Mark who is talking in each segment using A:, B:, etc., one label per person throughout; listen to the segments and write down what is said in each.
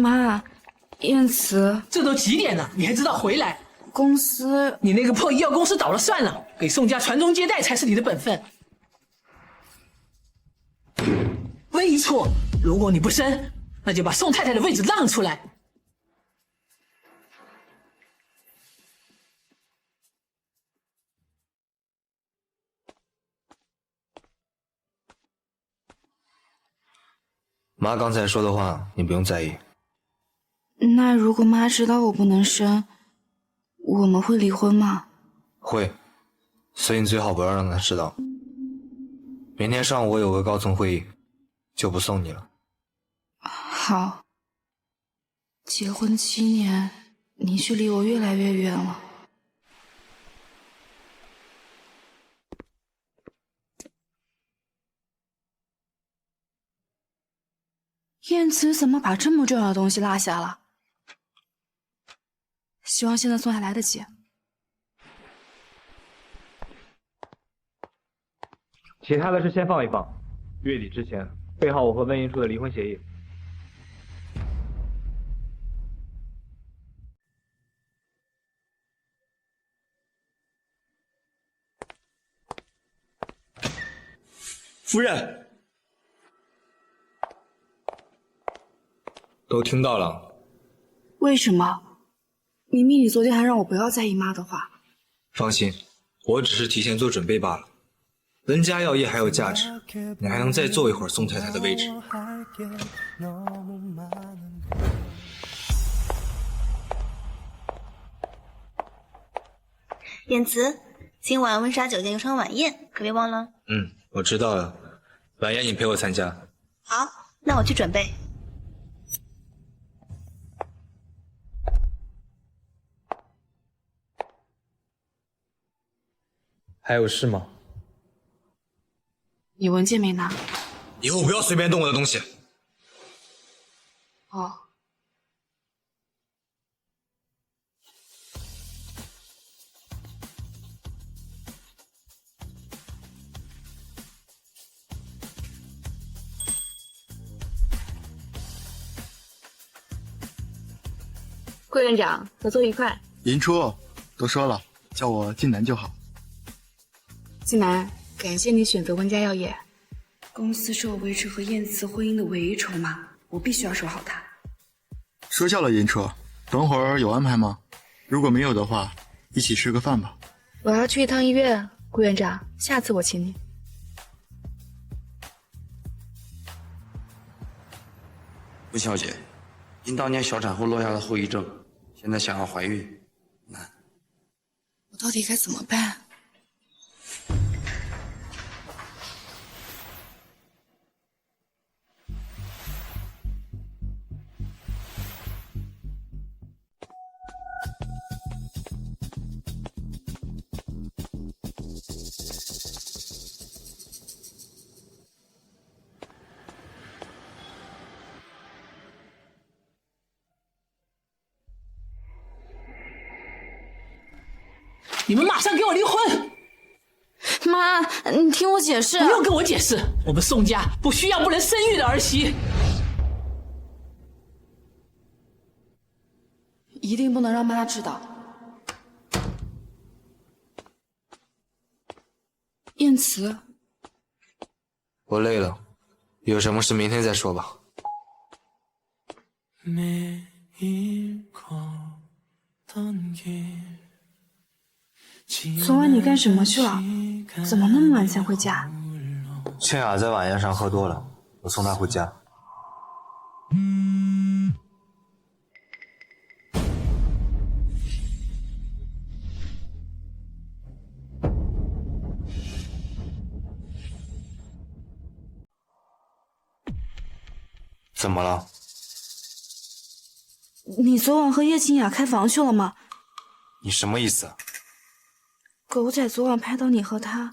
A: 妈，燕慈，
B: 这都几点了，你还知道回来？
A: 公司，
B: 你那个破医药公司倒了算了，给宋家传宗接代才是你的本分。没错，如果你不生，那就把宋太太的位置让出来。
C: 妈刚才说的话，你不用在意。
A: 那如果妈知道我不能生，我们会离婚吗？
C: 会，所以你最好不要让她知道。明天上午我有个高层会议，就不送你了。
A: 好。结婚7年，你却离我越来越远了。燕慈怎么把这么重要的东西落下了？希望现在送还来得及。
D: 其他的事先放一放，月底之前备好我和温银初的离婚协议。
C: 夫人，都听到了。
A: 为什么？明明你昨天还让我不要在意妈的话。
C: 放心，我只是提前做准备罢了。温家药业还有价值，你还能再坐一会儿宋太太的位置。
E: 燕慈，今晚温莎酒店有场晚宴，可别忘了。
C: 我知道了。晚宴你陪我参加。
E: 好，那我去准备。
C: 还有事吗？
A: 你文件没拿？
C: 以后不要随便动我的东西。
A: 哦。顾院长，合作愉快。
F: 银初，都说了，叫我晋南就好。
A: 晋南，感谢你选择温家药业。公司是我维持和燕慈婚姻的唯一筹码，我必须要守好它。
F: 说笑了，银初，等会儿有安排吗？如果没有的话，一起吃个饭吧。
A: 我要去一趟医院，顾院长，下次我请你。
G: 温小姐，因当年小产后落下的后遗症，现在想要怀孕难。
A: 我到底该怎么办？
B: 你们马上给我离婚！
A: 妈，你听我解释。
B: 不用跟我解释，我们宋家不需要不能生育的儿媳。
A: 一定不能让妈知道。燕慈，
C: 我累了，有什么事明天再说吧。
A: 昨晚你干什么去了？怎么那么晚才回家？
C: 倩雅在晚宴上喝多了，我送她回家。怎么了？
A: 你昨晚和叶清雅开房去了吗？
C: 你什么意思？
A: 狗仔昨晚拍到你和他，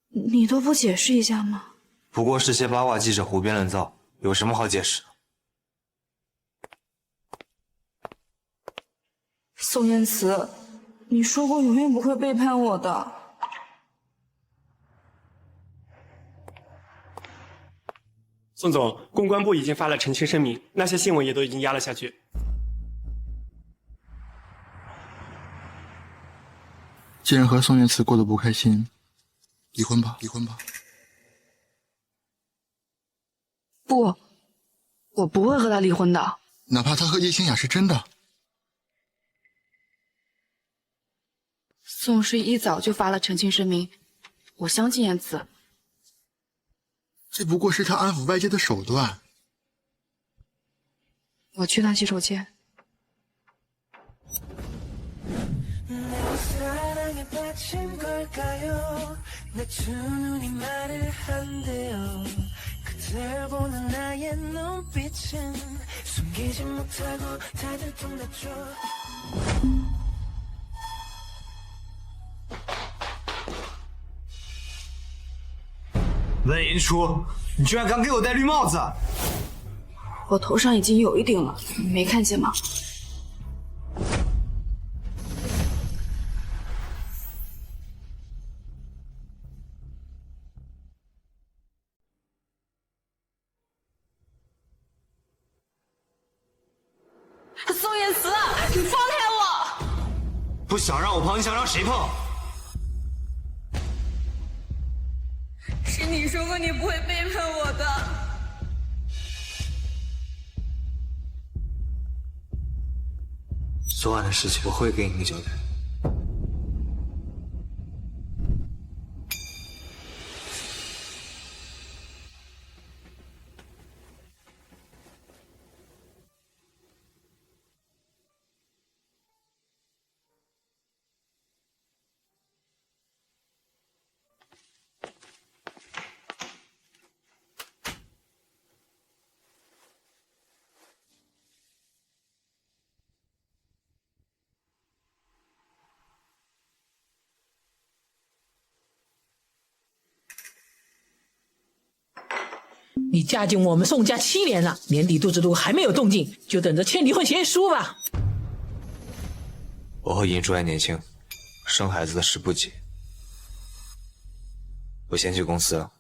A: 你都不解释一下吗？
C: 不过是些八卦记者胡编乱造，有什么好解释的？
A: 宋燕慈，你说过永远不会背叛我的。
H: 宋总，公关部已经发了澄清声明，那些新闻也都已经压了下去。
F: 既然和宋燕慈过得不开心，离婚吧，离婚吧。
A: 不，我不会和他离婚的。
F: 哪怕他和叶清雅是真的。
A: 宋诗一早就发了澄清声明，我相信燕慈。
F: 这不过是他安抚外界的手段。
A: 我去趟洗手间。
C: 温银初，你居然敢给我戴绿帽子！
A: 我头上已经有一顶了，你没看见吗？宋燕慈，你放开我！
C: 不想让我碰，你想让谁碰？
A: 是你说过你不会背叛我的。
C: 昨晚的事情我会给你个交代。
B: 你嫁进我们宋家7年了，年底杜之路还没有动静，就等着签离婚协议书吧。
C: 我和银珠还年轻，生孩子的事不急。我先去公司了。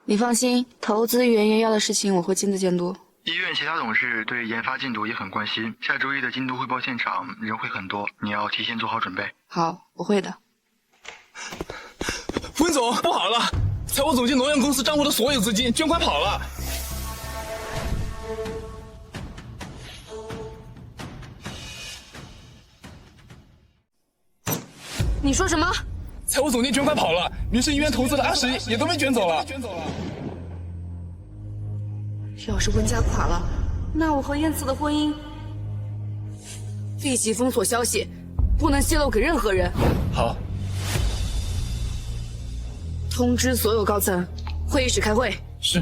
A: 你放心，投资原研药的事情我会亲自监督。
F: 医院其他董事对研发进度也很关心，下周一的京都汇报现场人会很多，你要提前做好准备。
A: 好，我会的。
I: 温总，不好了！财务总监挪用公司账户的所有资金，捐款跑了。
A: 你说什么？
I: 财务总监捐款跑了，民生医院投资的20亿也都被卷走了。
A: 要是温家垮了，那我和燕慈的婚姻立即封锁消息，不能泄露给任何人。
I: 好。
A: 通知所有高层，会议室开会。
I: 是。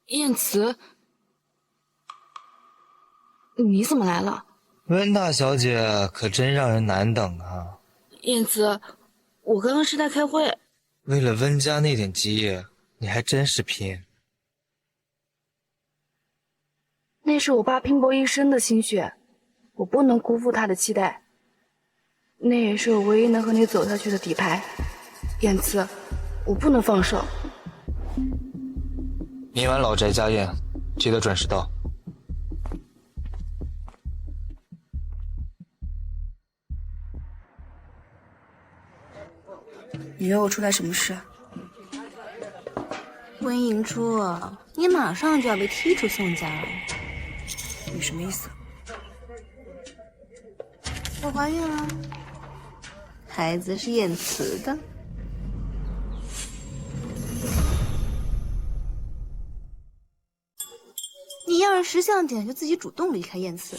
A: 燕慈，你怎么来了？
C: 温大小姐可真让人难等啊！
A: 燕慈，我刚刚是在开会。
C: 为了温家那点基业，你还真是拼。
A: 那是我爸拼搏一生的心血，我不能辜负他的期待。那也是我唯一能和你走下去的底牌。燕慈，我不能放手。
C: 明晚老宅家宴，记得准时到。
A: 你约我出来什么事？
E: 温银初，你马上就要被踢出宋家了。
A: 你什么意思？
E: 我怀孕了，孩子是燕慈的。你要是识相点，就自己主动离开燕慈，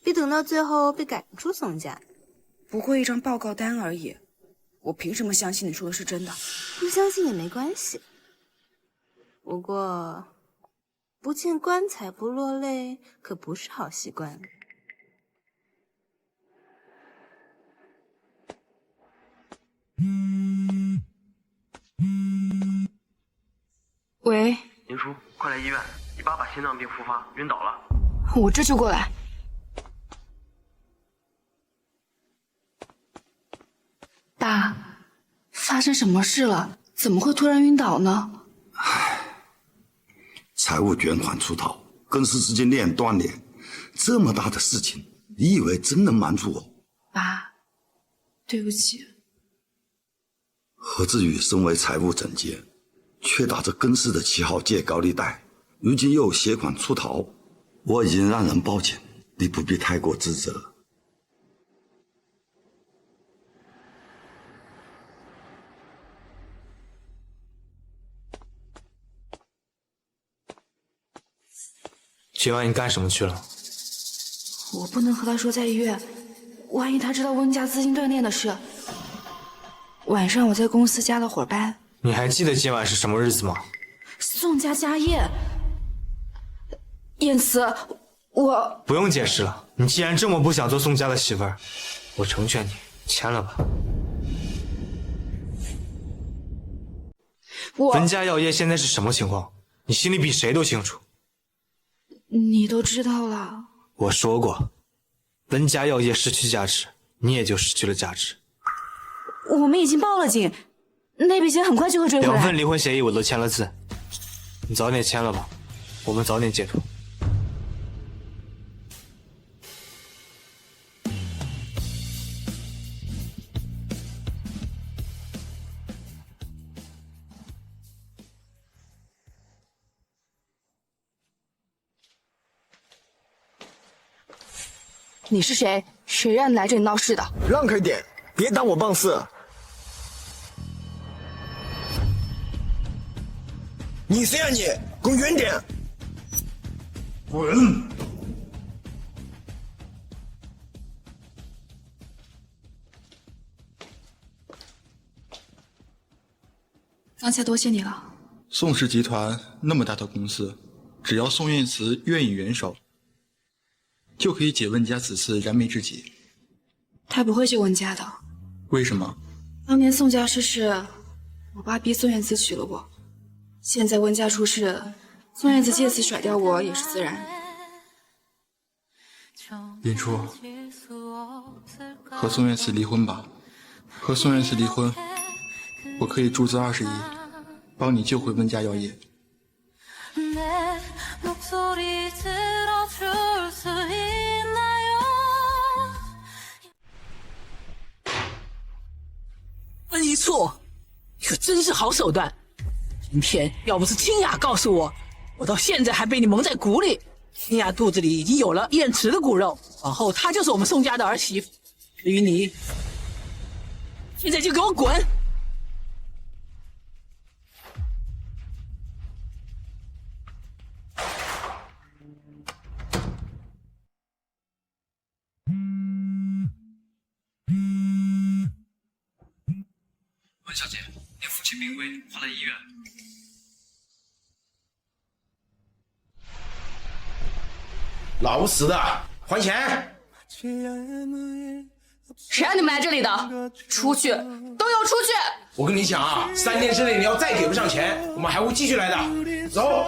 E: 别等到最后被赶出宋家。
A: 不过一张报告单而已，我凭什么相信你说的是真的？
E: 不相信也没关系。不过，不见棺材不落泪可不是好习惯。
A: 喂，
H: 林叔，快来医院！你爸爸心脏病复发，晕倒了。
A: 我这就过来。爸，发生什么事了？怎么会突然晕倒呢？
J: 财务卷款出逃，公司资金链断裂，这么大的事情，你以为真能瞒住我？
A: 爸，对不起。
J: 何志宇身为财务总监，却打着公司的旗号借高利贷，如今又携款出逃，我已经让人报警，你不必太过自责。
C: 今晚你干什么去了？
A: 我不能和他说在医院，万一他知道温家资金断裂的事。晚上我在公司加了会儿班。
C: 你还记得今晚是什么日子吗？
A: 宋家家宴。燕慈，我
C: 不用解释了。你既然这么不想做宋家的媳妇儿，我成全你，签了吧。温家药业现在是什么情况？你心里比谁都清楚。
A: 你都知道了。
C: 我说过，温家药业失去价值，你也就失去了价值。
A: 我们已经报了警，那笔钱很快就会追回来。
C: 2份离婚协议我都签了字，你早点签了吧，我们早点解脱。
A: 你是谁？谁让你来这里闹事的？
I: 让开点，别挡我办事。你谁啊你？给我远点！
J: 滚！
A: 刚才多谢你了。
K: 宋氏集团那么大的公司，只要宋燕慈愿意援手，就可以解温家此次燃眉之急。
A: 他不会救温家的。
K: 为什么？
A: 当年宋家失势，我爸逼宋燕慈娶了我。现在温家出事，宋燕慈借此甩掉我也是自然。
K: 林初，和宋燕慈离婚吧。和宋燕慈离婚，我可以注资20亿，帮你救回温家药业。
B: 温一错，你可真是好手段！今天要不是清雅告诉我，我到现在还被你蒙在鼓里。清雅肚子里已经有了燕慈的骨肉，往后她就是我们宋家的儿媳妇。至于你，现在就给我滚！
G: 温小姐，您父亲病危，换了医院。
I: 老实的，还钱！
A: 谁让你们来这里的？出去，都给我出去！
I: 我跟你讲啊，3天之内你要再给不上钱，我们还会继续来的。走。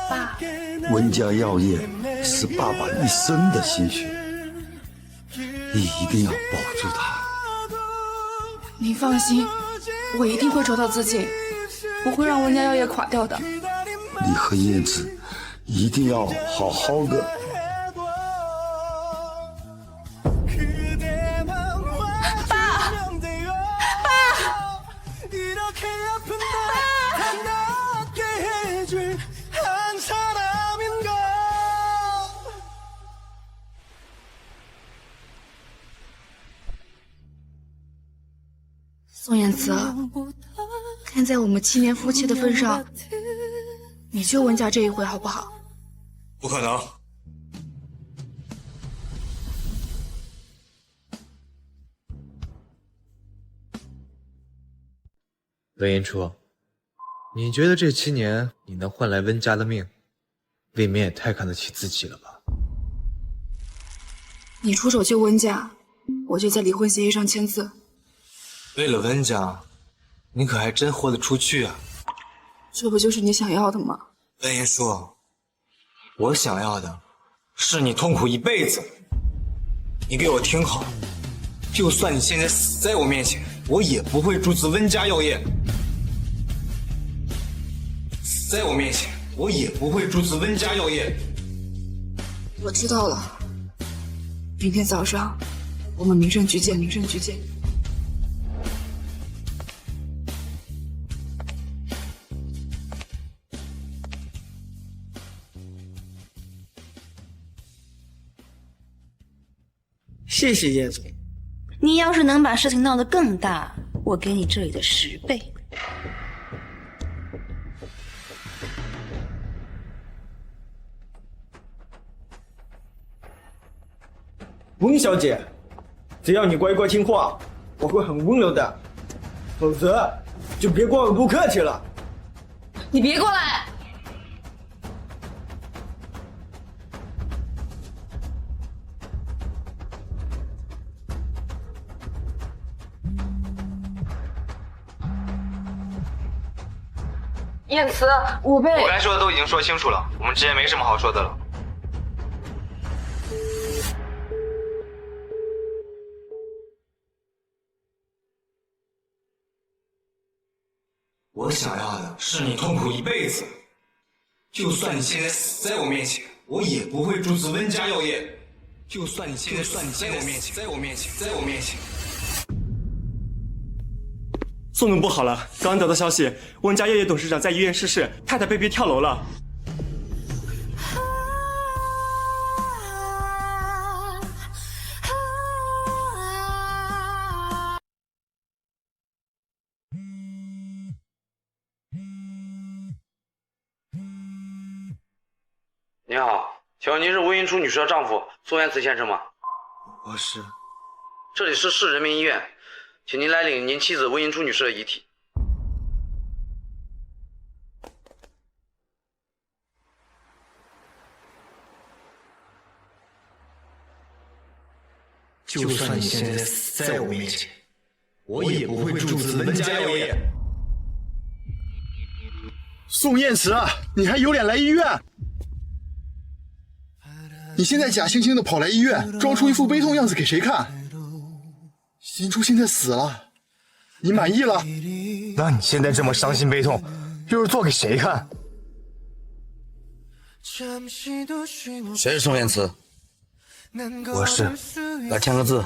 A: 爸，
J: 温家药业是爸爸一生的心血，你一定要保住它。
A: 您放心，我一定会筹到资金，不会让温家药业垮掉的。
J: 你和燕子一定要好好的。
A: 宋燕慈，看在我们7年夫妻的份上，你救温家这一回好不好？
C: 不可能。温言初，你觉得这7年你能换来温家的命，未免也太看得起自己了吧？
A: 你出手救温家，我就在离婚协议上签字。
C: 为了温家，你可还真豁得出去啊！
A: 这不就是你想要的吗？
C: 温言初，我想要的是你痛苦一辈子。你给我听好，就算你现在死在我面前，我也不会注资温家药业。死在我面前，我也不会注资温家药业。
A: 我知道了，明天早上我们民政局见，民政局见。
B: 谢谢叶总。
E: 你要是能把事情闹得更大，我给你这里的10倍。
L: 温小姐，只要你乖乖听话，我会很温柔的，否则就别怪我不客气了。
A: 你别过来！燕慈，我
C: 该说的都已经说清楚了，我们之间没什么好说的了。我想要的是你痛苦一辈子，就算你现在死在我面前，我也不会注资温家药业。就算你现在死在我面前，在我面前。
H: 宋总不好了，刚刚得到消息，温家药业董事长在医院逝世，太太被逼跳楼了。
G: 你好，请问您是温云初女士的丈夫宋元慈先生吗？
C: 我是。
G: 这里是市人民医院，请您来领您妻子温云初女士的遗体。
C: 就算你现在死在我面前，我也不会注资温家药业。
K: 宋燕慈，你还有脸来医院？你现在假惺惺的跑来医院，装出一副悲痛样子给谁看？新初现在死了，你满意了？
C: 那你现在这么伤心悲痛，又是做给谁看？
G: 谁是宋燕慈？
C: 我是。
G: 来签个字，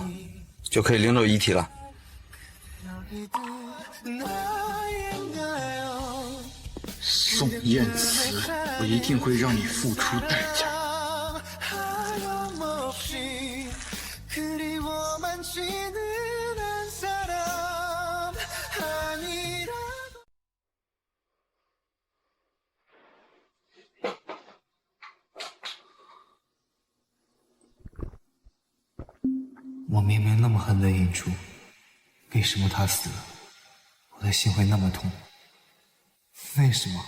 G: 就可以领走遗体了。
K: 宋燕慈，我一定会让你付出代价。
C: 我明明那么恨温云初，为什么他死了，我的心会那么痛？为什么？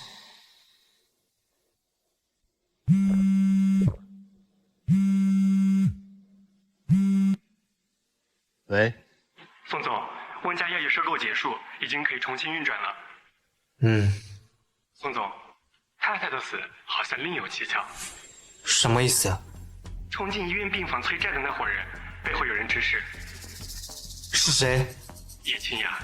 C: 喂，
H: 宋总，温家药业收购结束，已经可以重新运转了。宋总，太太的死好像另有蹊跷。
C: 什么意思啊？
H: 冲进医院病房催债的那伙人，背后有人指使。
C: 是谁？
H: 叶清雅。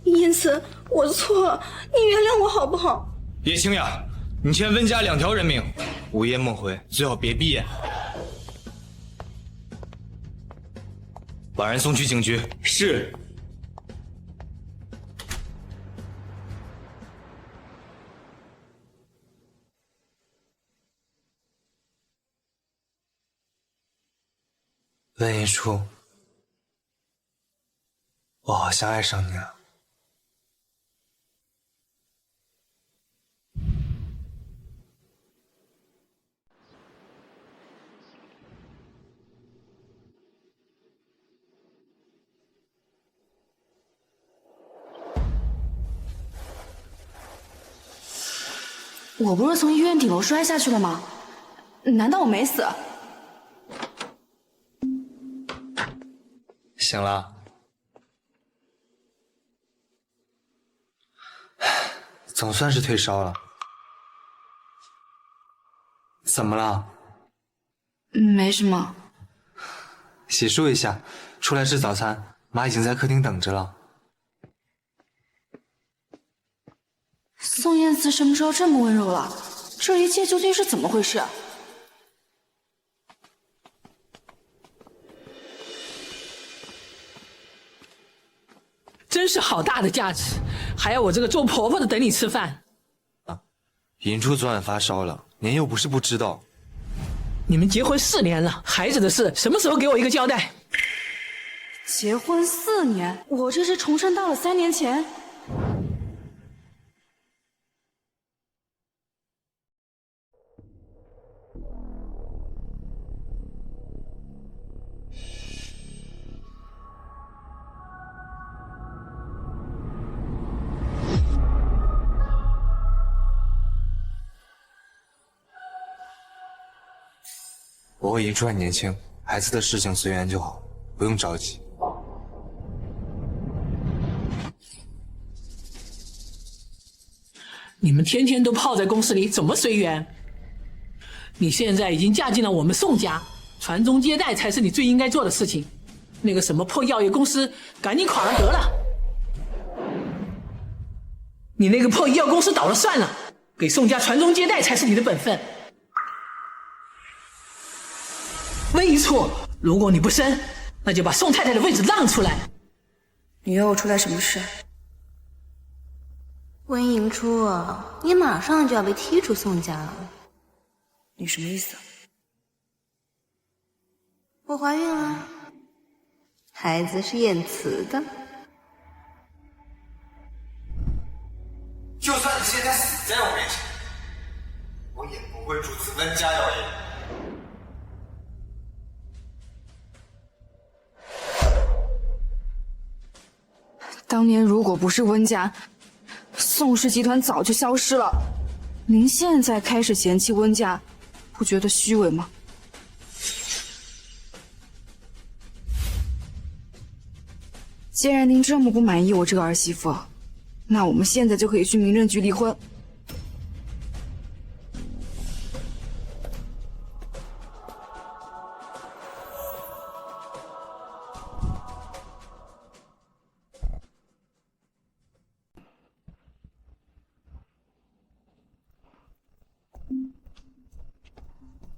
E: 燕慈，我错了，你原谅我好不好？
C: 叶清雅，你欠温家2条人命，午夜梦回，最好别闭眼。把人送去警局。
H: 是。
C: 温一初，我好像爱上你了。
A: 我不是从医院顶楼摔下去了吗？难道我没死？
C: 醒了。总算是退烧了。怎么了？
A: 没什么。
C: 洗漱一下，出来吃早餐，妈已经在客厅等着了。
A: 宋燕慈什么时候这么温柔了？这一切究竟是怎么回事？
B: 真是好大的架子，还要我这个做婆婆的等你吃饭。
C: 银初昨晚发烧了，您又不是不知道。
B: 你们结婚4年了，孩子的事什么时候给我一个交代？
A: 结婚4年，我这是重生到了3年前。
C: 我和银初还年轻，孩子的事情随缘就好，不用着急。
B: 你们天天都泡在公司里，怎么随缘？你现在已经嫁进了我们宋家，传宗接代才是你最应该做的事情。那个什么破药业公司，赶紧垮了得了。你那个破医药公司倒了算了，给宋家传宗接代才是你的本分。温一初，如果你不生，那就把宋太太的位置让出来。
A: 你约我出来什么事？
E: 温迎初，你马上就要被踢出宋家了。
A: 你什么意思？
E: 我怀孕了，孩子是燕慈的。
C: 就算你现在死在我面前，我也不会主持温家药业。
A: 当年如果不是温家，宋氏集团早就消失了。您现在开始嫌弃温家，不觉得虚伪吗？既然您这么不满意我这个儿媳妇，那我们现在就可以去民政局离婚。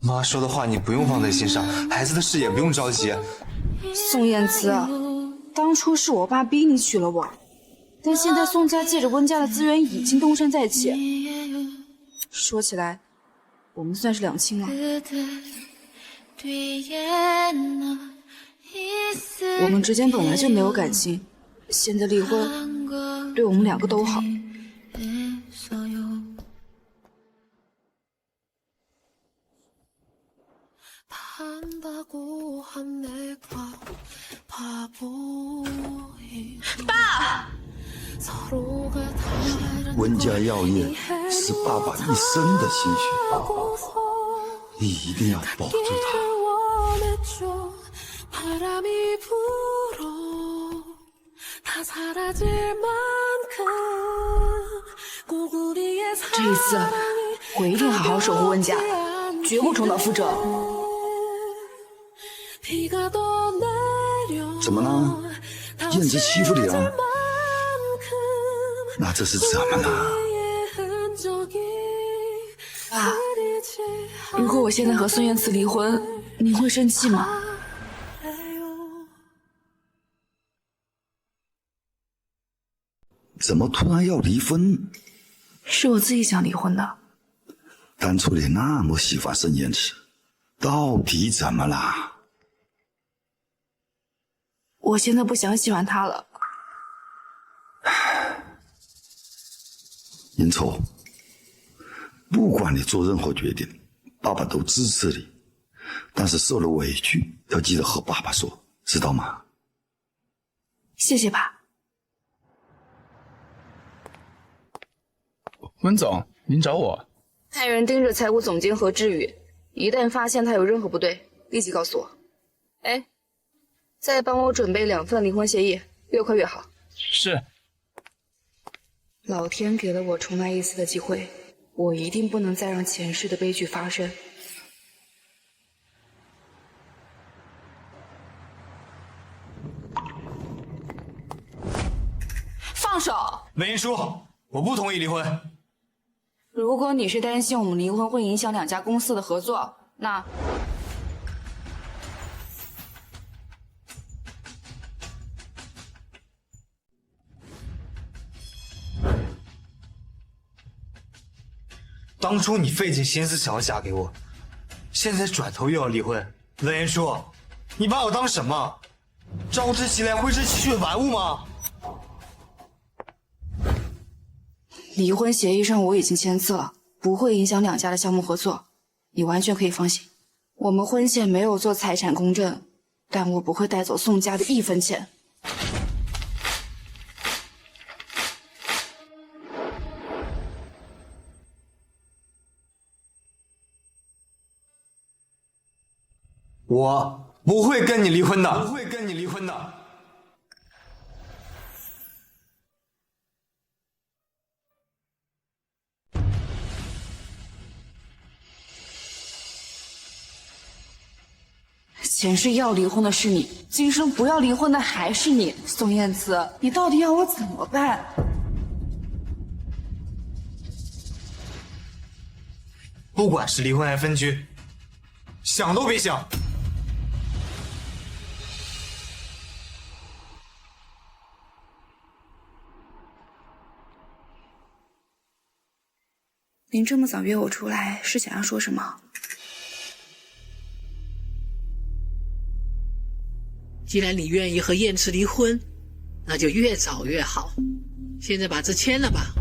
C: 妈说的话你不用放在心上，孩子的事也不用着急。
A: 宋燕慈，当初是我爸逼你娶了我，但现在宋家借着温家的资源已经东山再起，说起来，我们算是两清了。我们之间本来就没有感情，现在离婚，对我们2个都好。
E: 爸，
J: 温家药业是爸爸一生的心血，你一定要保住
A: 这一次，我一定好好守护温家，绝不重蹈覆辙。
J: 怎么了？燕子欺负你了？那这是怎么了？
A: 爸，如果我现在和孙燕慈离婚，您会生气吗？
J: 怎么突然要离婚？
A: 是我自己想离婚的。
J: 当初你那么喜欢孙燕慈，到底怎么了？
A: 我现在不想喜欢他了。
J: 英秋，不管你做任何决定，爸爸都支持你。但是受了委屈，要记得和爸爸说，知道吗？
A: 谢谢爸。
I: 温总，您找我？
A: 派人盯着财务总监何志宇，一旦发现他有任何不对，立即告诉我。哎，再帮我准备2份离婚协议，越快越好。
I: 是。
A: 老天给了我重来一次的机会，我一定不能再让前世的悲剧发生。放手！
C: 文英叔，我不同意离婚。
A: 如果你是担心我们离婚会影响2家公司的合作，那……
C: 当初你费尽心思想要嫁给我，现在转头又要离婚。文英叔，你把我当什么？招之即来挥之即去的玩物吗？
A: 离婚协议上我已经签字了，不会影响2家的项目合作，你完全可以放心。我们婚前没有做财产公证，但我不会带走宋家的1分钱。
C: 我不会跟你离婚的，不会跟你离婚的。
A: 前世要离婚的是你，今生不要离婚的还是你，宋燕姿，你到底要我怎么办？
C: 不管是离婚还分居，想都别想。
A: 您这么早约我出来，是想要说什么？
B: 既然你愿意和燕池离婚，那就越早越好。现在把字签了吧。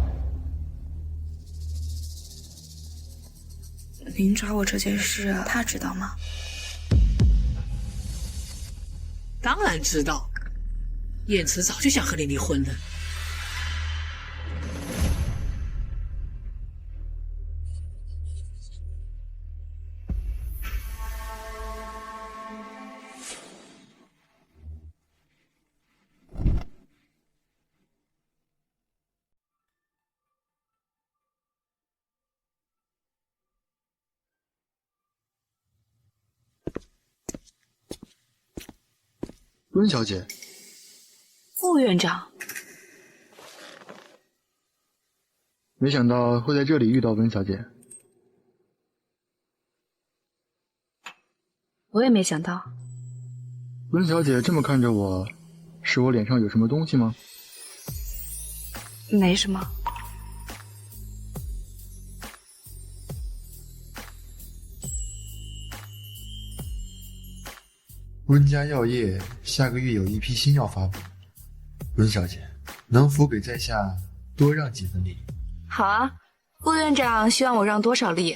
A: 您找我这件事，他知道吗？
B: 当然知道，燕池早就想和你离婚了。
K: 温小姐，
A: 副院长，
K: 没想到会在这里遇到温小姐。
A: 我也没想到。
K: 温小姐这么看着我，是我脸上有什么东西吗？
A: 没什么。
K: 温家药业下个月有一批新药发布，温小姐能否给在下多让几分利？
A: 好啊，副院长希望我让多少利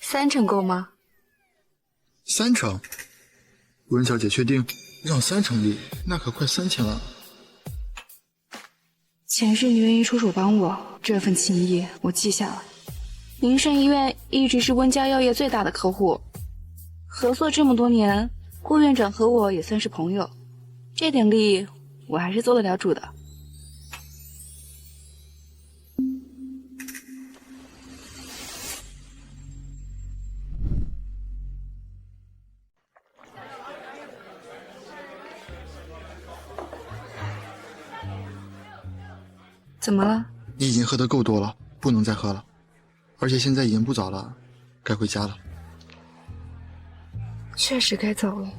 A: ？3成够吗
K: ？3成？温小姐确定让3成利？那可快3000了。
A: 前世你愿意出手帮我，这份情谊我记下了。宁盛医院一直是温家药业最大的客户，合作这么多年，顾院长和我也算是朋友，这点利我还是做得了主的。怎么了？
K: 你已经喝得够多了，不能再喝了。而且现在已经不早了，该回家了。
A: 确实该走了。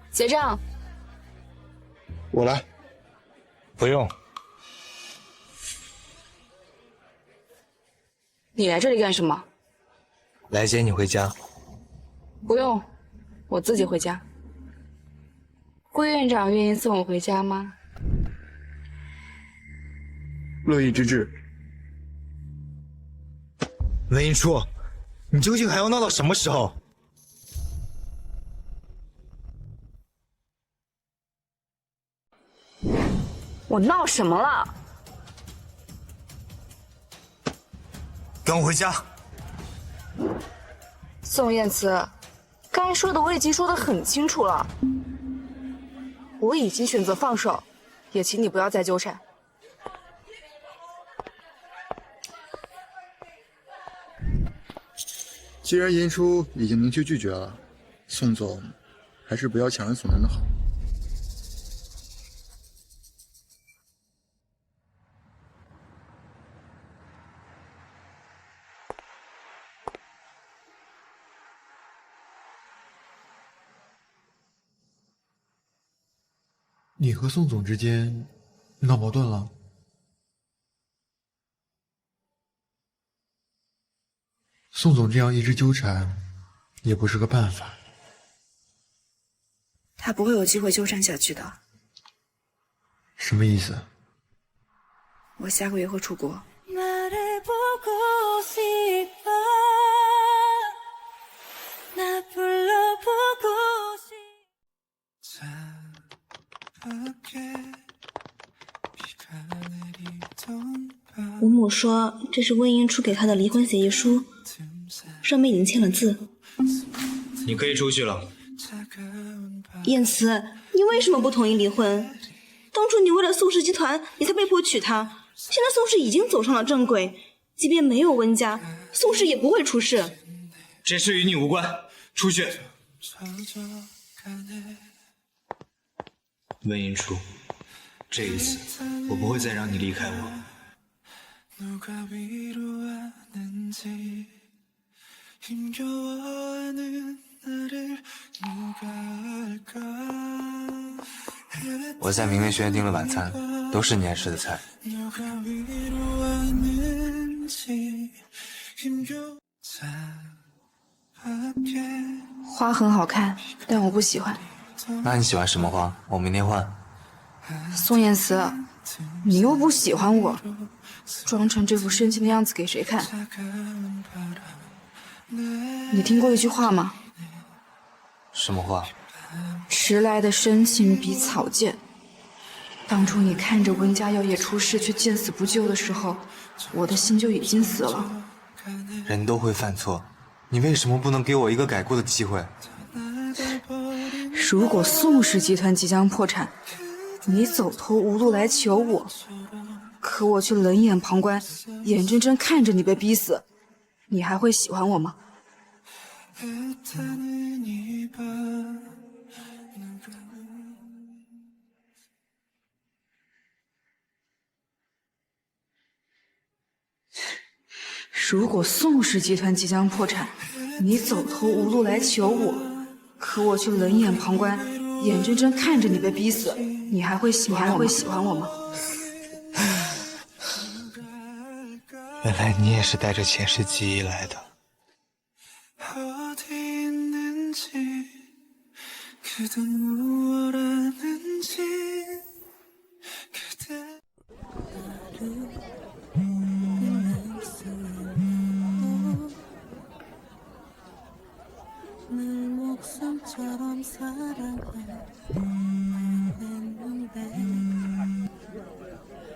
A: 结账。
K: 我来。
C: 不用。
A: 你来这里干什么？
C: 来接你回家。
A: 不用，我自己回家。顾院长愿意送我回家吗？
K: 乐意之至。
C: 文英初，你究竟还要闹到什么时候？
A: 我闹什么了？
C: 跟我回家。
A: 宋燕慈，该说的我已经说得很清楚了，我已经选择放手，也请你不要再纠缠。
K: 既然严初已经明确拒绝了，宋总还是不要强人所难的好。你和宋总之间闹矛盾了？宋总这样一直纠缠，也不是个办法。
A: 他不会有机会纠缠下去的。
K: 什么意思？
A: 我下个月会出国。
E: 吴母说这是温英初给他的离婚协议书，上面已经签了字。
C: 你可以出去了。
E: 燕慈，你为什么不同意离婚？当初你为了宋氏集团，你才被迫娶她。现在宋氏已经走上了正轨，即便没有温家，宋氏也不会出事。
C: 这事与你无关，出去。温英初，这一次我不会再让你离开我。
M: 我在明月学院订了晚餐，都是你爱吃的菜。
A: 花很好看，但我不喜欢。
M: 那你喜欢什么花？我明天换。
A: 宋燕慈，你又不喜欢我，装成这副深情的样子给谁看？你听过一句话吗？
M: 什么话？
A: 迟来的深情比草贱。当初你看着温家耀也出事却见死不救的时候，我的心就已经死了。
M: 人都会犯错，你为什么不能给我一个改过的机会？
A: 如果宋氏集团即将破产，你走投无路来求我，可我却冷眼旁观，眼睁睁看着你被逼死，你还会喜欢我吗？如果宋氏集团即将破产，你走投无路来求我，可我却冷眼旁观，眼睁睁看着你被逼死，你还会喜欢我吗？
C: 原来你也是带着前世记忆来的。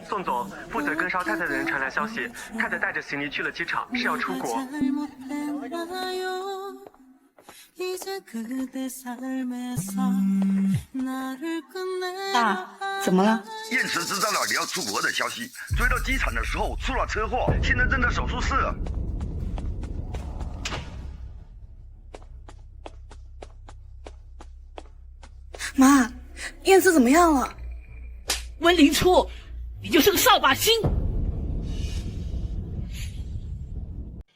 H: 宋总，负责跟捎太太的人传来消息，太太带着行李去了机场，是要出国。
A: 爸，怎么了？
J: 燕慈知道了你要出国的消息，追到机场的时候出了车祸，现在正在手术室。
A: 妈，燕慈怎么样了？
B: 温凌初，你就是个扫把星！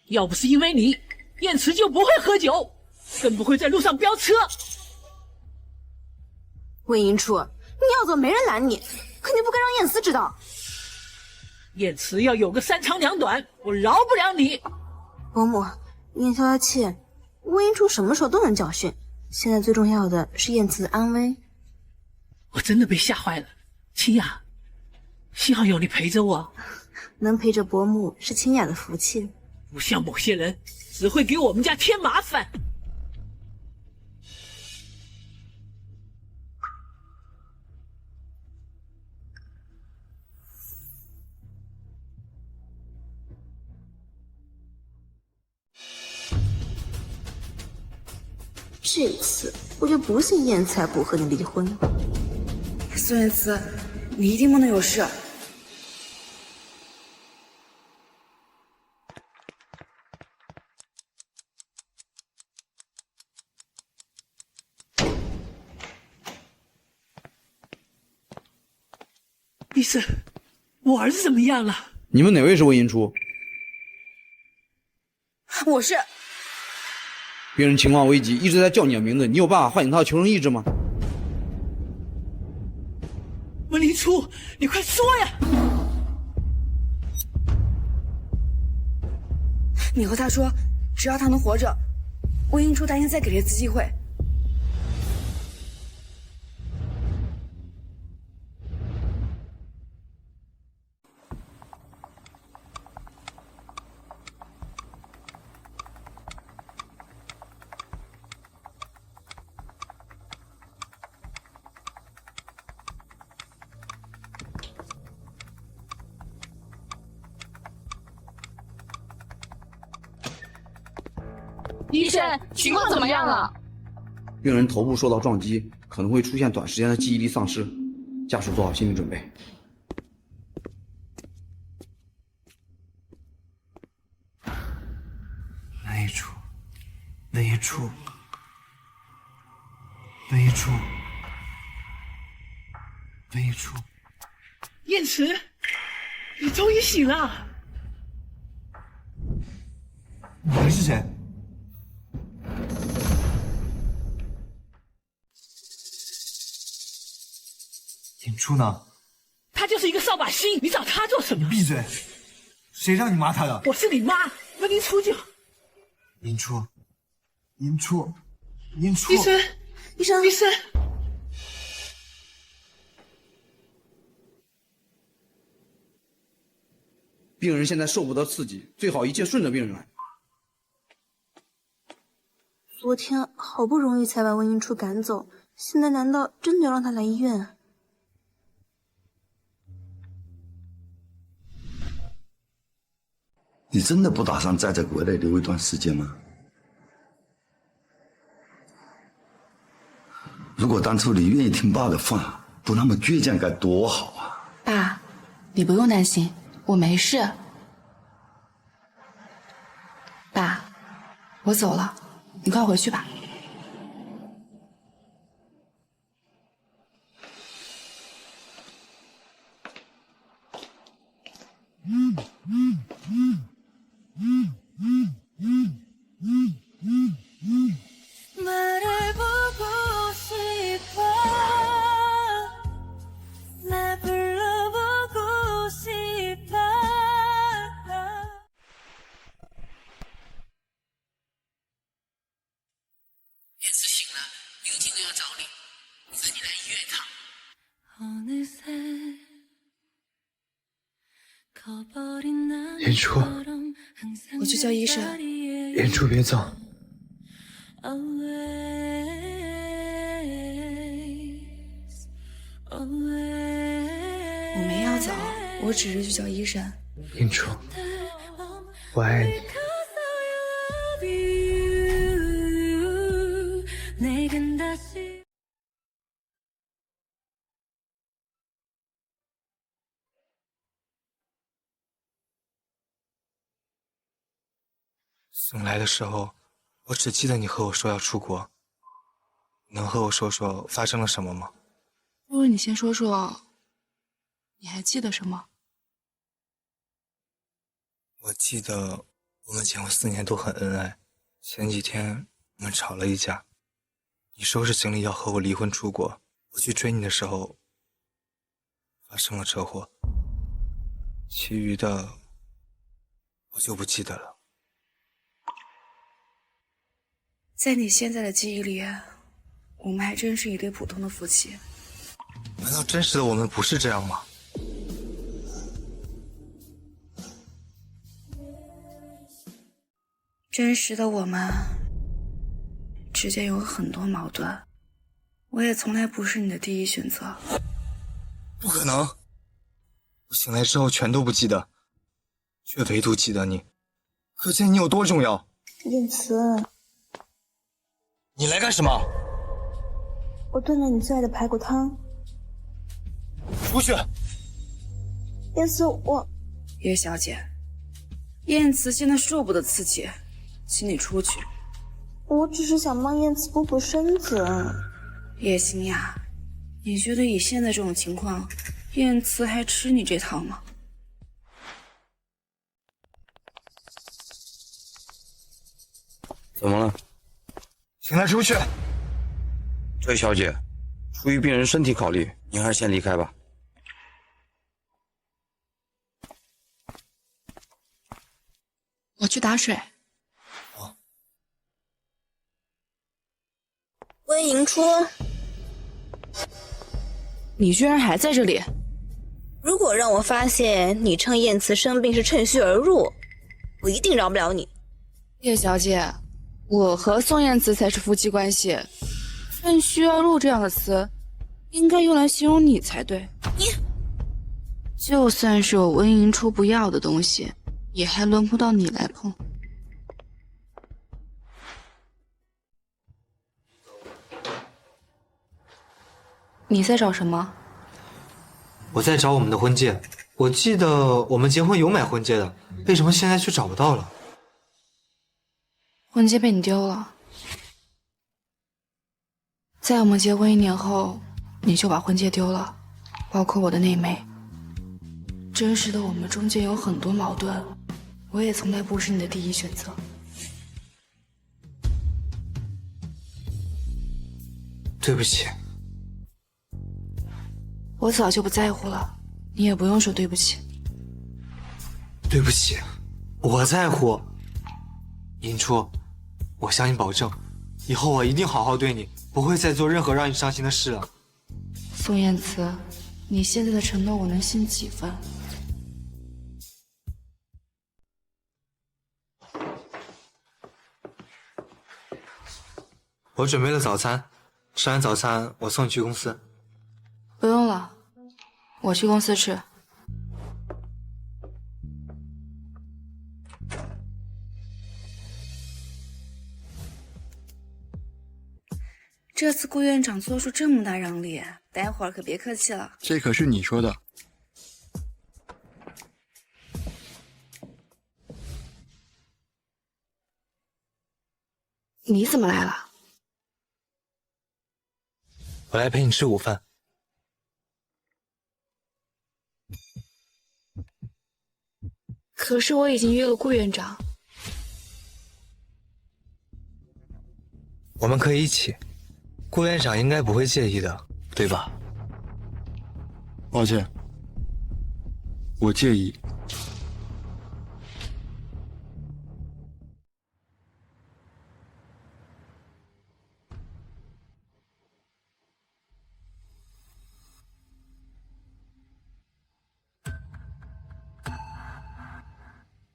B: 要不是因为你，燕慈就不会喝酒，更不会在路上飙车。
E: 温英初，你要走没人拦你，可你不该让燕慈知道。
B: 燕慈要有个三长两短，我饶不了你。
E: 伯母，您消消气，温英初什么时候都能教训，现在最重要的是燕慈的安危。
B: 我真的被吓坏了，清雅，幸好有你陪着我。
E: 能陪着伯母是清雅的福气。
B: 不像某些人，只会给我们家添麻烦。
E: 这次我就不信燕才不和你离婚。
A: 孙燕姿，你一定不能有事。
B: 医生，我儿子怎么样了？
N: 你们哪位是魏银初？
A: 我是。
N: 病人情况危急，一直在叫你的名字，你有办法唤醒他的求生意志吗？
B: 温林初，你快说呀！
A: 你和他说，只要他能活着，魏英初答应再给他一次机会。
O: 医生，情况怎么样了？
N: 病人头部受到撞击，可能会出现短时间的记忆力丧失，家属做好心理准备。
M: 那一处，那一处，那一处，那一处。
B: 燕池，你终于醒了。
M: 你是谁？尹初呢？
B: 他就是一个扫把星，你找他做什么？
M: 你闭嘴！谁让你骂他的？
B: 我是你妈，温林初就。
M: 尹初，尹初，尹初！
B: 医生，
E: 医生，
B: 医生！
N: 病人现在受不得刺激，最好一切顺着病人。
E: 昨天好不容易才把温英初赶走，现在难道真的要让他来医院？
J: 你真的不打算再在国内留一段时间吗？如果当初你愿意听爸的话，不那么倔强，该多好啊！
O: 爸，你不用担心，我没事。爸，我走了，你快回去吧。
B: 燕子醒了，刘婷都要找你，我带你来医院一趟。
M: 尹初，
A: 我去叫医生。
M: 尹初别走。
A: 我没要走，我只是去叫医生。
M: 尹初，我爱你。
C: 送来的时候，我只记得你和我说要出国。能和我说说发生了什么吗？
O: 不如你先说说，你还记得什么？
C: 我记得我们前后4年都很恩爱，前几天我们吵了一架，你收拾行李要和我离婚出国，我去追你的时候发生了车祸，其余的我就不记得了。
A: 在你现在的记忆里，我们还真是一对普通的夫妻。
C: 难道真实的我们不是这样吗？
A: 真实的我们之间有很多矛盾，我也从来不是你的第一选择。
C: 不可能！我醒来之后全都不记得，却唯独记得你，可见你有多重要。
E: 燕慈，
C: 你来干什么？
E: 我炖了你最爱的排骨汤。
C: 出去！
E: 燕慈，
A: 叶小姐，燕慈现在受不得刺激，请你出去。
E: 我只是想帮燕慈补补身子。
A: 叶心雅，你觉得以现在这种情况，燕慈还吃你这套吗？
G: 怎么了？
C: 请他出去。
G: 这位小姐，出于病人身体考虑，您还是先离开吧。
O: 我去打水。
E: 温迎初，
A: 你居然还在这里！
E: 如果让我发现你趁燕慈生病是趁虚而入，我一定饶不了你。
A: 叶小姐，我和宋燕慈才是夫妻关系，趁虚而入这样的词，应该用来形容你才对。
E: 你，
A: 就算是我温迎初不要的东西，也还轮不到你来碰。你在找什么？
M: 我在找我们的婚戒，我记得我们结婚有买婚戒的，为什么现在却找不到了？
A: 婚戒被你丢了，在我们结婚1年后，你就把婚戒丢了，包括我的那枚。真实的我们中间有很多矛盾，我也从来不是你的第一选择。
M: 对不起。
A: 我早就不在乎了，你也不用说对不起。
M: 对不起，我在乎。迎初，我向你保证，以后我一定好好对你，不会再做任何让你伤心的事了。
A: 宋燕慈，你现在的承诺我能信几分？
M: 我准备了早餐，吃完早餐我送你去公司。
A: 不用了，我去公司吃。这次顾院长做出这么大让利，待会儿可别客气了。
K: 这可是你说的。
A: 你怎么来了？
M: 我来陪你吃午饭。
A: 可是我已经约了顾院长。
M: 我们可以一起，顾院长应该不会介意的，对吧？
K: 抱歉，我介意。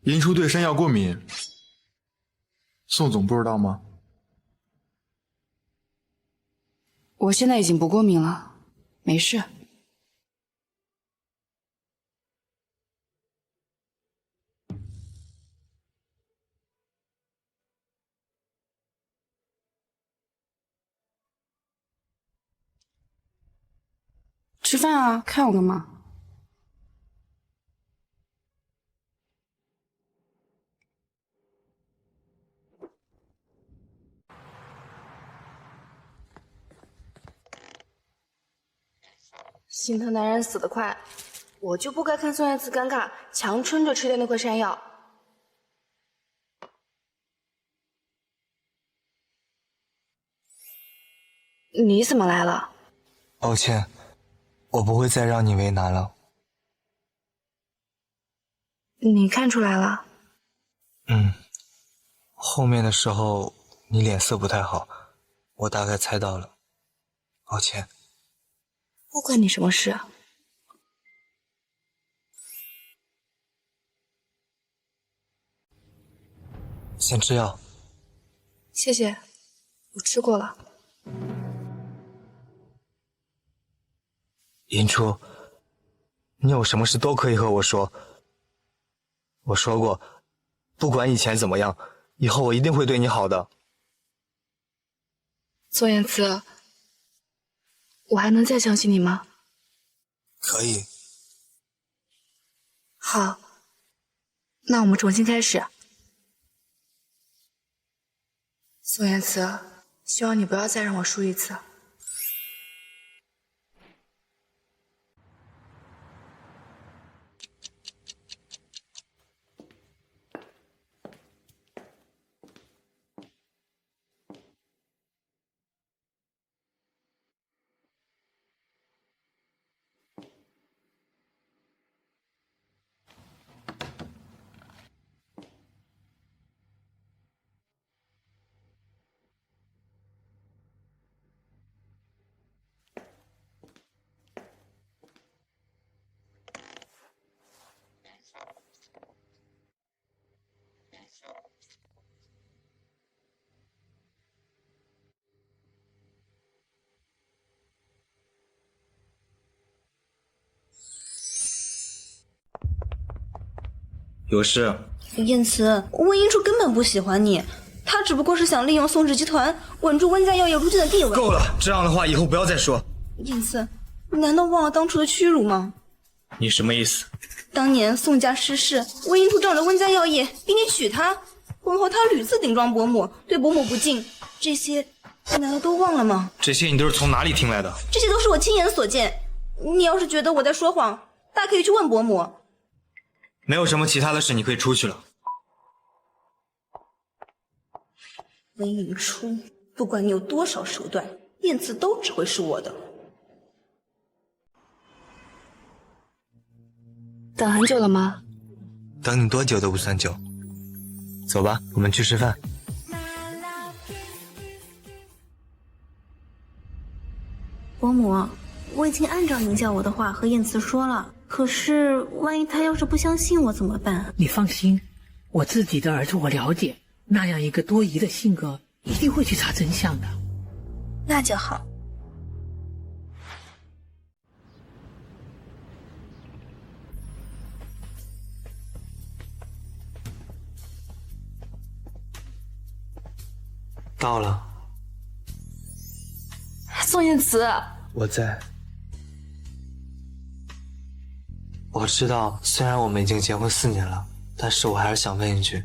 K: 银初对山药过敏，宋总不知道吗？
A: 我现在已经不过敏了，没事。吃饭啊，看我干嘛？心疼男人死得快，我就不该看宋燕慈尴尬，强撑着吃掉那块山药。你怎么来了？
M: 抱歉，我不会再让你为难了。
A: 你看出来了？
M: 后面的时候你脸色不太好，我大概猜到了，抱歉。
A: 不关你什么事啊。
M: 先吃药。
A: 谢谢，我吃过了。
M: 银初，你有什么事都可以和我说。我说过，不管以前怎么样，以后我一定会对你好的。
A: 宋燕慈，我还能再相信你吗？
C: 可以。
A: 好，那我们重新开始。宋燕慈，希望你不要再让我输一次。
C: 有事？
E: 燕慈，温英初根本不喜欢你，他只不过是想利用宋氏集团稳住温家药业如今的地位。
C: 够了，这样的话以后不要再说。
E: 燕慈，你难道忘了当初的屈辱吗？
C: 你什么意思？
E: 当年宋家失势，温英初仗着温家药业逼你娶她，婚后他屡次顶撞伯母，对伯母不敬，这些你难道都忘了吗？
C: 这些你都是从哪里听来的？
E: 这些都是我亲眼所见。你要是觉得我在说谎，大可以去问伯母。
C: 没有什么其他的事，你可以出去了。
E: 温英初，不管你有多少手段，燕慈都只会是我的。
A: 等很久了吗？
C: 等你多久都不算久。走吧，我们去吃饭。
E: 伯母，我已经按照您叫我的话和燕慈说了，可是万一他要是不相信我怎么办？
B: 你放心，我自己的儿子我了解，那样一个多疑的性格，一定会去查真相的。
E: 那就好。
M: 到了。
A: 宋燕慈，
M: 我在。我知道，虽然我们已经结婚4年了，但是我还是想问一句，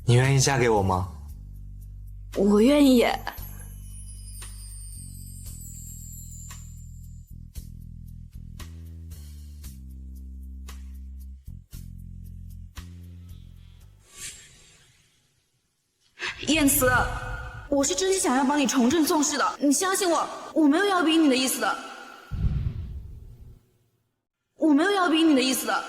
M: 你愿意嫁给我吗？
A: 我愿意。燕慈，我是真心想要帮你重振宋氏的，你相信我，我没有要逼你的意思的，我没有要逼你的意思的。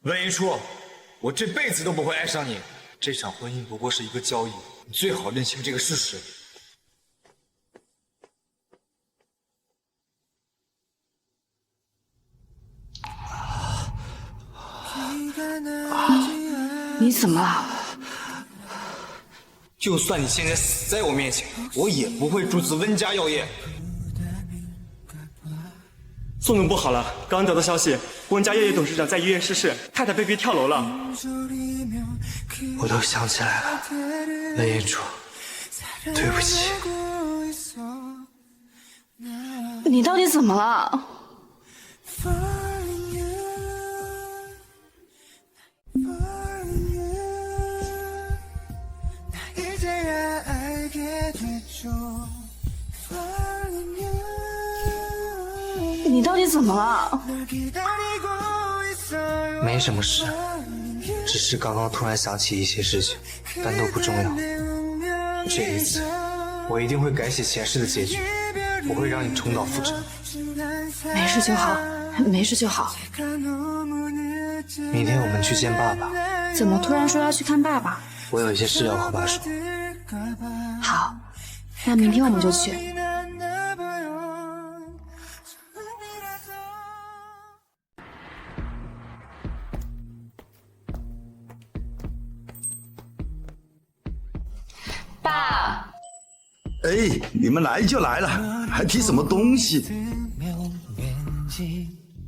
C: 温一初，我这辈子都不会爱上你，这场婚姻不过是一个交易，你最好认清这个事实。
A: 你怎么了？
C: 就算你现在死在我面前，我也不会注资温家药业。
H: 宋总不好了，刚刚得到消息，温家药业董事长在医院逝世，太太被逼跳楼了。
M: 我都想起来了，温一初，对不起。
A: 你到底怎么了？你到底怎么了？
M: 没什么事，只是刚刚突然想起一些事情，但都不重要。这一次，我一定会改写前世的结局，我会让你重蹈覆辙。
A: 没事就好，没事就好。
M: 明天我们去见爸爸。
A: 怎么突然说要去看爸爸？
M: 我有一些事要和爸说。
A: 好，那明天我们就去。爸。
J: 哎，你们来就来了，还提什么东西？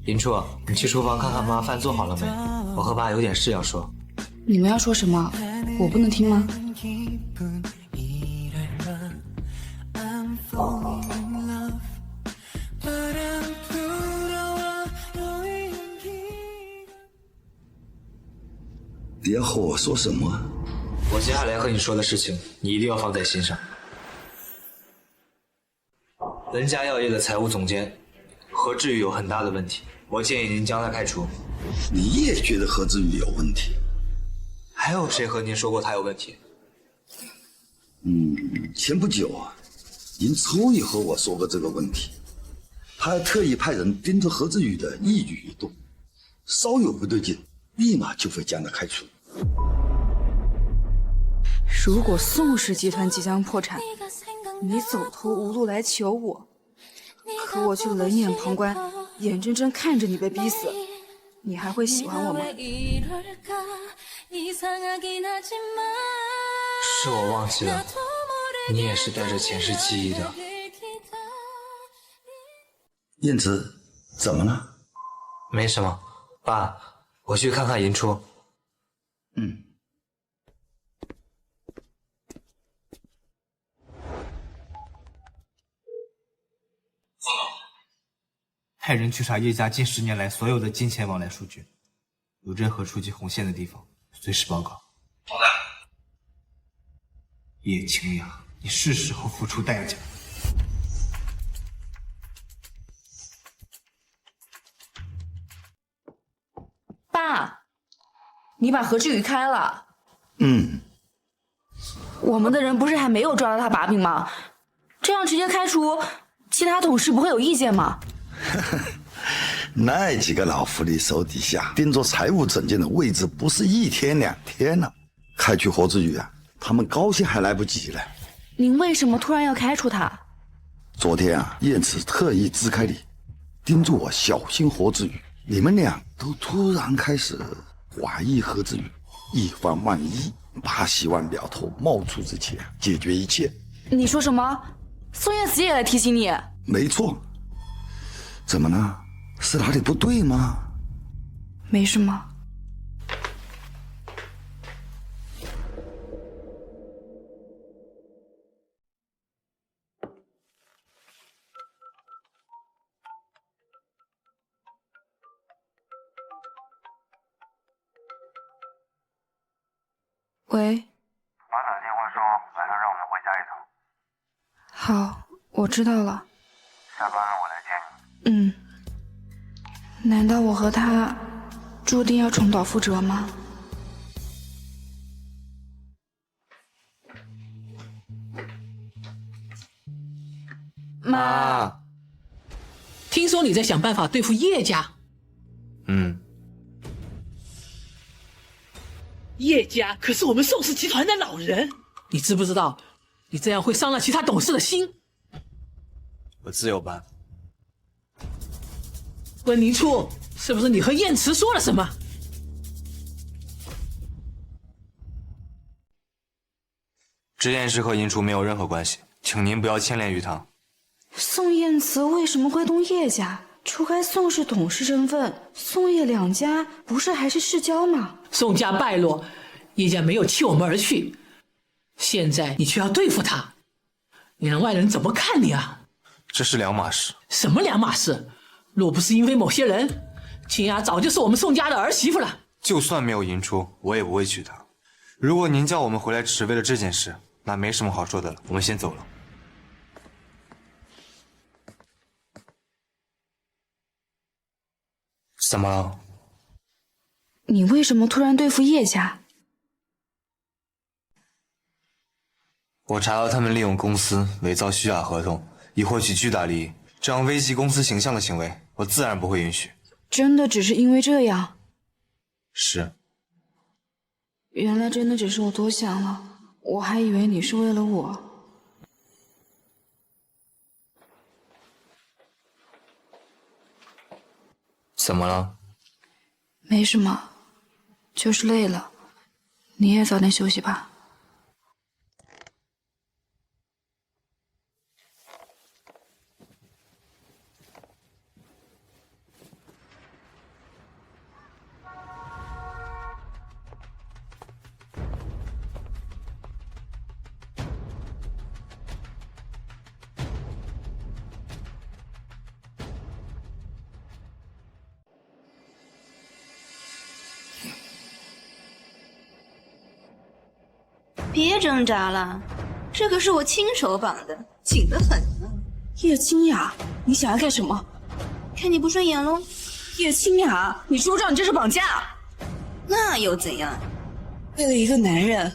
M: 林初，你去厨房看看妈饭做好了没？我和爸有点事要说。
A: 你们要说什么？
O: 我不能听吗？
J: 你要和我说什么？
C: 我接下来和你说的事情，你一定要放在心上。文家药业的财务总监何志宇有很大的问题，我建议您将他开除。
J: 你也觉得何志宇有问题？
C: 还有谁和您说过他有问题？
J: 前不久啊，尹初也和我说过这个问题，他还特意派人盯着何志宇的一举一动，稍有不对劲，立马就会将他开除。
A: 如果宋氏集团即将破产，你走投无路来求我，可我却冷眼旁观，眼睁睁看着你被逼死，你还会喜欢我吗？
C: 是我忘记了，你也是带着前世记忆的。
J: 燕子，怎么了？
C: 没什么，爸，我去看看银初。
M: 派人去查叶家近10年来所有的金钱往来数据，有任何触及红线的地方，随时报告。好的。叶清雅，你是时候付出代价。
A: 爸，你把何志宇开了。我们的人不是还没有抓到他把柄吗？这样直接开除，其他董事不会有意见吗？
J: 那几个老狐狸手底下盯着财务总监的位置不是1天2天了，开除何志宇啊，他们高兴还来不及呢。
A: 您为什么突然要开除他？
J: 昨天啊，燕子特意支开你，叮嘱我小心何志宇。你们俩都突然开始怀疑何志宇，以防万一，爸希望苗头冒出之前解决一切。
A: 你说什么？宋燕慈也来提醒你？
J: 没错。怎么了？是哪里不对吗？
A: 没什么。喂。
P: 马仔电话说晚上让我们回家一趟。
A: 好，我知道了。
P: 下班了我来接你。
A: 难道我和他注定要重蹈覆辙吗？妈，
B: 听说你在想办法对付叶家。叶家可是我们宋氏集团的老人，你知不知道？你这样会伤了其他董事的心。
C: 我自有办。
B: 温宁初，是不是你和燕池说了什么？
C: 这件事和银初没有任何关系，请您不要牵连于他。
A: 宋燕慈为什么会动叶家？除开宋氏董事身份，宋叶两家不是还是世交吗？
B: 宋家败落，叶家没有弃我们而去，现在你却要对付他，你让外人怎么看你啊？
C: 这是两码事。
B: 什么两码事？若不是因为某些人，清雅早就是我们宋家的儿媳妇了。
C: 就算没有银初，我也不会娶她。如果您叫我们回来只是为了这件事，那没什么好说的了。我们先走了。怎么了？
A: 你为什么突然对付叶家？
C: 我查到他们利用公司伪造虚假合同，以获取巨大利益，这样危及公司形象的行为，我自然不会允许。
A: 真的只是因为这样？
C: 是。
A: 原来真的只是我多想了，我还以为你是为了我。
C: 怎么了？
A: 没什么，就是累了。你也早点休息吧。
E: 别挣扎了，这可是我亲手绑的，紧得很呢。
A: 叶清雅，你想要干什么？
E: 看你不顺眼喽。
A: 叶清雅，你知不知道你这是绑架？
E: 那又怎样？
A: 为了一个男人，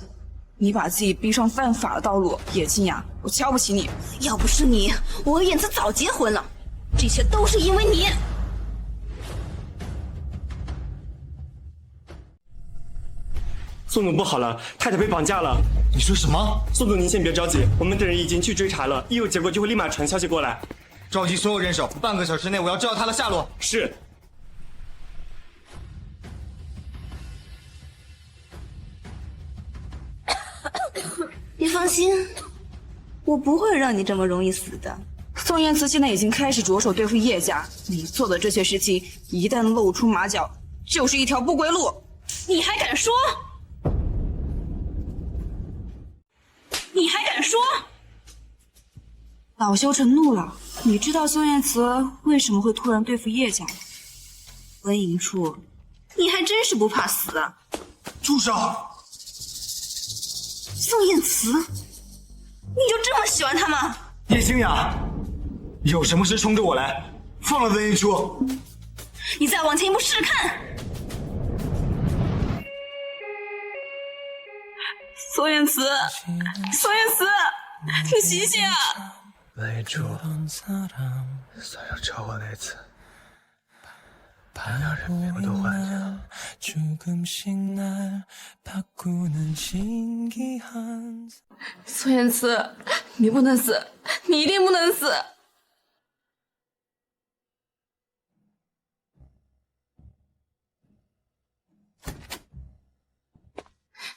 A: 你把自己逼上犯法的道路，叶清雅，我瞧不起你。
E: 要不是你，我和燕慈早结婚了。这些都是因为你。
H: 宋总不好了，太太被绑架了。
C: 你说什么？
H: 宋总，您先别着急，我们等人已经去追查了，一有结果就会立马传消息过来。
C: 召集所有人手，半个小时内我要知道他的下落。
H: 是。
E: 别放心，我不会让你这么容易死的。
A: 宋燕慈现在已经开始着手对付叶家，你做的这些事情一旦露出马脚，就是一条不归路。
E: 你还敢说？你还敢说？
A: 恼羞成怒了。你知道宋燕慈为什么会突然对付叶家吗？
E: 温银初，你还真是不怕死啊！
C: 住手！
E: 宋燕慈，你就这么喜欢他吗？
C: 叶清雅，有什么事冲着我来，放了温银初。
E: 你再往前一步试试看。
A: 宋燕慈，宋燕慈，你醒醒啊！
M: 温银初，算上车祸那次，让人迷糊都幻觉了。
A: 宋燕慈，你不能死，你一定不能死！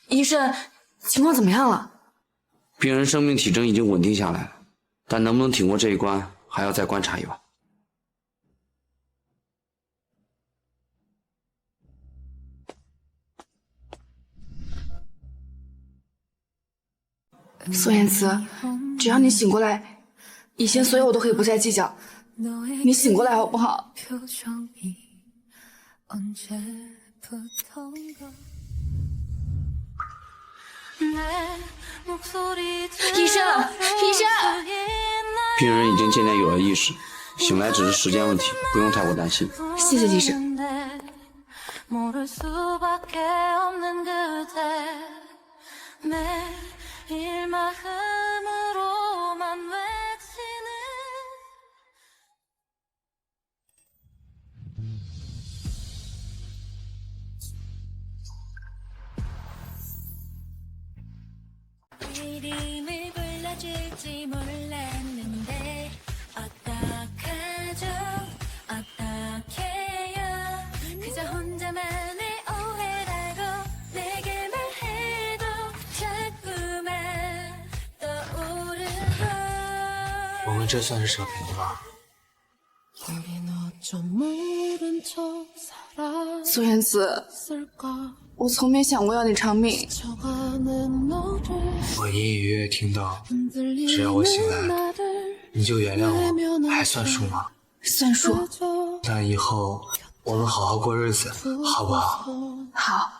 A: 医生，情况怎么样了？
G: 病人生命体征已经稳定下来，但能不能挺过这一关，还要再观察一晚。
A: 宋燕慈，只要你醒过来，以前所有我都可以不再计较。你醒过来好不好？医生，医生！
G: 病人已经渐渐有了意识，醒来只是时间问题，不用太过担心。
A: 谢谢医生。
M: 我们这算是扯平了吧？
A: 宋燕慈，我从没想过要你偿命。
M: 我隐隐约约听到，只要我醒来，你就原谅我，还算数吗？
A: 算数。
M: 那以后我们好好过日子，好不好？
A: 好。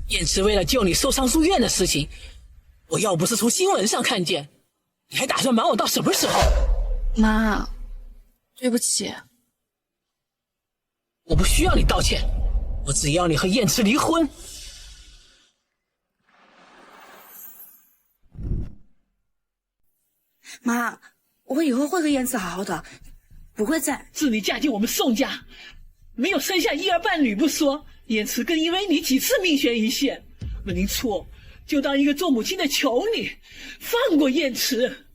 B: 燕慈为了救你受伤住院的事情，我要不是从新闻上看见，你还打算瞒我到什么时候？
A: 妈，对不起。
B: 我不需要你道歉，我只要你和燕慈离婚。
A: 妈，我以后会和燕慈好好的，不会再。
B: 自你嫁进我们宋家，没有生下一儿半女不说，燕慈更因为你几次命悬一线。温宁初，就当一个做母亲的求你，放过燕慈。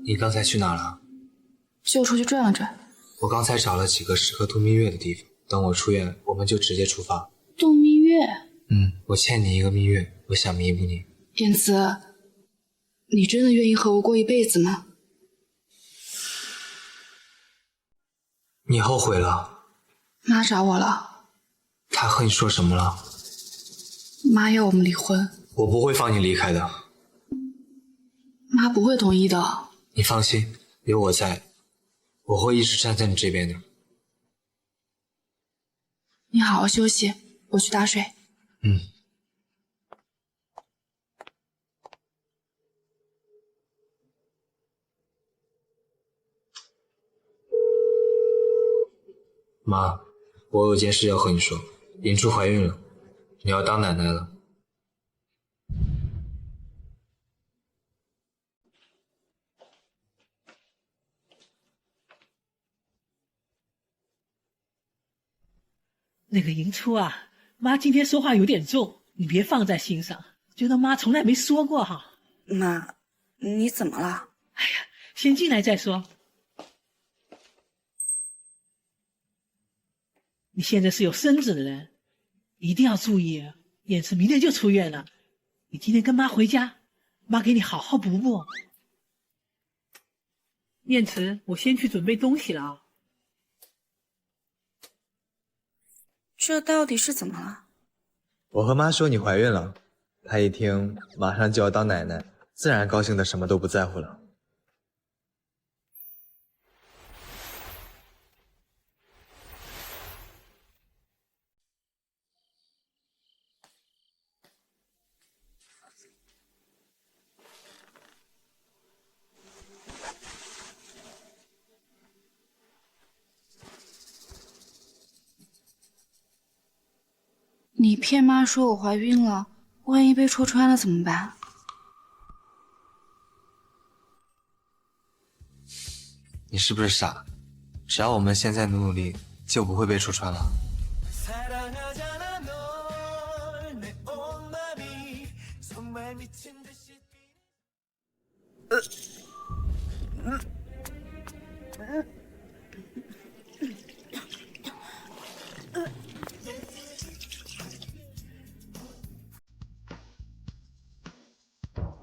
M: 你刚才去哪了？
A: 就出去转了转。
M: 我刚才找了几个适合度蜜月的地方，等我出院，我们就直接出发。
A: 度蜜月？
M: 我欠你一个蜜月，我想弥补你。
A: 燕慈，你真的愿意和我过一辈子吗？
C: 你后悔了？
A: 妈找我了。
C: 她和你说什么了？
A: 妈要我们离婚。
C: 我不会放你离开的。
A: 妈不会同意的。
C: 你放心，有我在，我会一直站在你这边的。
A: 你好好休息，我去打水。
C: 嗯。妈，我有件事要和你说，林初怀孕了，你要当奶奶了。
B: 那个银初啊，妈今天说话有点重，你别放在心上，觉得妈从来没说过哈。
E: 妈，你怎么了？
B: 哎呀，先进来再说。你现在是有身子的人，一定要注意。燕慈明天就出院了，你今天跟妈回家，妈给你好好补补。燕慈，我先去准备东西了啊。
E: 这到底是怎么了？
M: 我和妈说你怀孕了，她一听马上就要当奶奶，自然高兴的什么都不在乎了。
A: 你骗妈说我怀孕了，万一被戳穿了怎么办？
M: 你是不是傻？只要我们现在努力，就不会被戳穿了。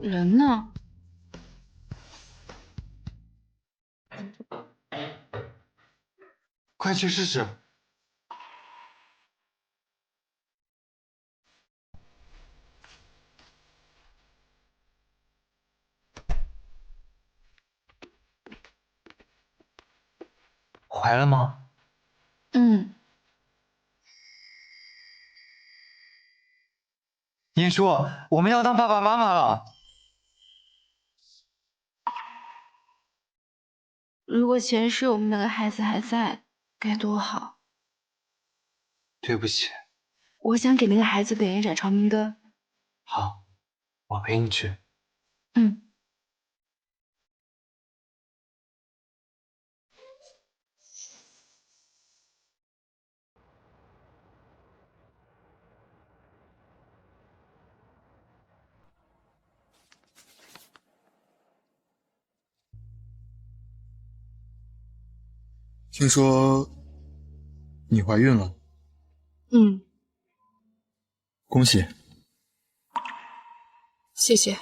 A: 人呢？
M: 快去试试。怀了吗？
A: 嗯。
M: 英叔，我们要当爸爸妈妈了。
A: 如果前世我们两个孩子还在，该多好。
M: 对不起。
A: 我想给那个孩子点一盏长明灯。
M: 好，我陪你去。
A: 嗯。
K: 听说你怀孕了。
A: 嗯。
K: 恭喜。
A: 谢谢。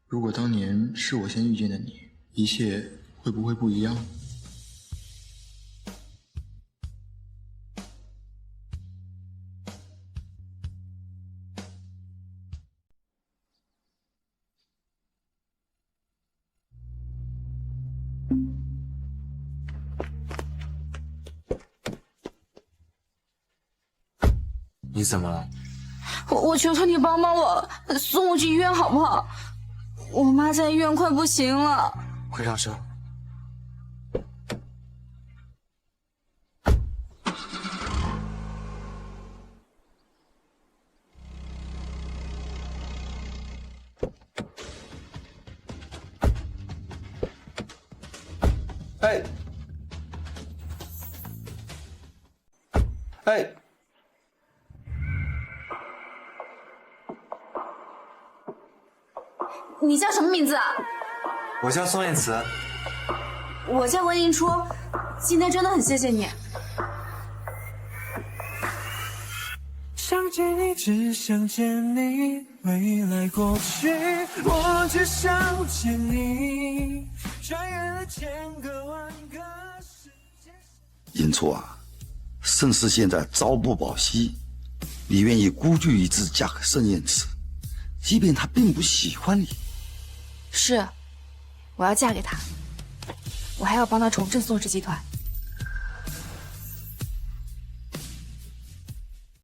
K: 如果当年是我先遇见的你，一切会不会不一样？
M: 你怎么了？
A: 我求求你帮帮我，送我去医院好不好？我妈在医院快不行了。
M: 快上车。
L: 哎，哎。
A: 你叫什么名字啊？
M: 我叫宋燕慈。
A: 我叫温映初。今天真的很谢谢你。
Q: 想见见你，只想见你，未来过去，我只想见你。穿越了千个万个世界。
J: 英初啊，盛世现在朝不保夕，你愿意孤注一掷嫁给盛燕慈，即便他并不喜欢你。
A: 是，我要嫁给他，我还要帮他重振宋氏集团。